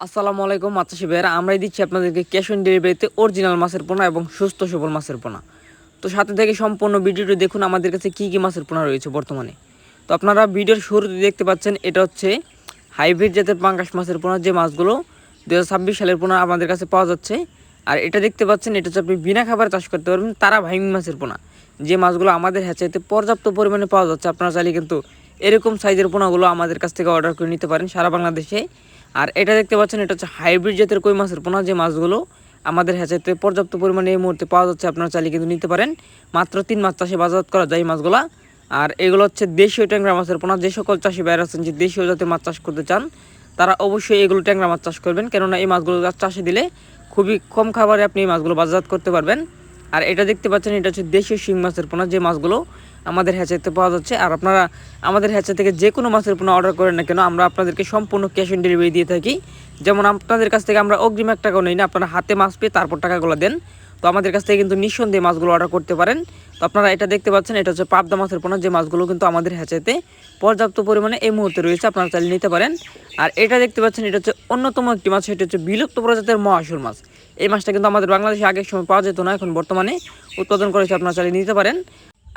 আসসালামু আলাইকুম মাছচাষী ভাইয়েরা, আমরাই দিচ্ছি আপনাদেরকে ক্যাশ অন ডেলিভারিতে অরিজিনাল মাছের পোনা এবং সুস্থ সবল মাছের পোনা। তো সাথে থেকে সম্পূর্ণ ভিডিওটি দেখুন আমাদের কাছে কী কী মাছের পোনা রয়েছে বর্তমানে। তো আপনারা ভিডিওর শুরুতে দেখতে পাচ্ছেন এটা হচ্ছে হাইব্রিড জাতের পাঙ্গাস মাছের পোনা, যে মাছগুলো 2026 সালের পোনা আমাদের কাছে পাওয়া যাচ্ছে। আর এটা দেখতে পাচ্ছেন এটা হচ্ছে আপনি বিনা খাবারে চাষ করতে পারবেন তারা ভাইমি মাছের পোনা, যে মাছগুলো আমাদের হ্যাচারিতে পর্যাপ্ত পরিমাণে পাওয়া যাচ্ছে। আপনারা চাইলে কিন্তু এরকম সাইজের পোনাগুলো আমাদের কাছ থেকে অর্ডার করে নিতে পারেন সারা বাংলাদেশে। আর এটা দেখতে পাচ্ছেন এটা হচ্ছে হাইব্রিড জাতের কই মাছের পোনা, যে মাছগুলো আমাদের হ্যাচারিতে পর্যাপ্ত পরিমাণে এই মুহূর্তে পাওয়া যাচ্ছে। আপনারা চাইলে কিন্তু নিতে পারেন, মাত্র 3 মাস চাষে বাজারজাত করা যায় এই মাছগুলো। আর এগুলো হচ্ছে দেশীয় ট্যাংরা মাছের পোনা। যে সকল চাষি বাইরে আছেন যে দেশীয় জাতের মাছ চাষ করতে চান তারা অবশ্যই এগুলো ট্যাংরা মাছ চাষ করবেন, কেননা এই মাছগুলো চাষে দিলে খুবই কম খাবারে আপনি এই মাছগুলো বাজারজাত করতে পারবেন। আর এটা দেখতে পাচ্ছেন এটা হচ্ছে দেশীয় শিং মাছের পোনা, যে মাছগুলো আমাদের হ্যাচারিতে পাওয়া যাচ্ছে। আর আপনারা আমাদের হ্যাচারি থেকে যে কোনো মাছের পোনা অর্ডার করেন না কেন, আমরা আপনাদেরকে সম্পূর্ণ ক্যাশ অন ডেলিভারি দিয়ে থাকি। যেমন আপনাদের কাছ থেকে আমরা অগ্রিম 1 টাকাও নেই না, আপনারা হাতে মাছ পেয়ে তারপর টাকাগুলো দেন। তো আমাদের কাছ থেকে কিন্তু নিঃসন্দেহে মাছগুলো অর্ডার করতে পারেন। তো আপনারা এটা দেখতে পাচ্ছেন এটা হচ্ছে পাবদা মাছের পোনা, যে মাছগুলো কিন্তু আমাদের হ্যাচারিতে পর্যাপ্ত পরিমাণে এই মুহূর্তে রয়েছে, আপনারা চাইলে নিতে পারেন। আর এটা দেখতে পাচ্ছেন এটা হচ্ছে অন্যতম একটি মাছ, সেটা হচ্ছে বিলুপ্ত প্রজাতির মহাশোল মাছ। এই মাছটা কিন্তু আমাদের বাংলাদেশে আগের সময় পাওয়া যেত না, এখন বর্তমানে উৎপাদন করেছে, আপনারা চাইলে নিতে পারেন।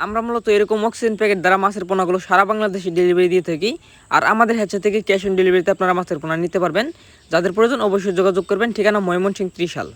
আমরা মূলত এরকম অক্সিজেন প্যাকেট দ্বারা মাছের পোনাগুলো সারা বাংলাদেশে ডেলিভারি দিয়ে থাকি। আর আমাদের হ্যাচারি থেকে ক্যাশ অন ডেলিভারিতে আপনারা মাছের পোনা নিতে পারবেন। যাদের প্রয়োজন অবশ্যই যোগাযোগ করবেন। ঠিকানা ময়মনসিংহ 30 সাল।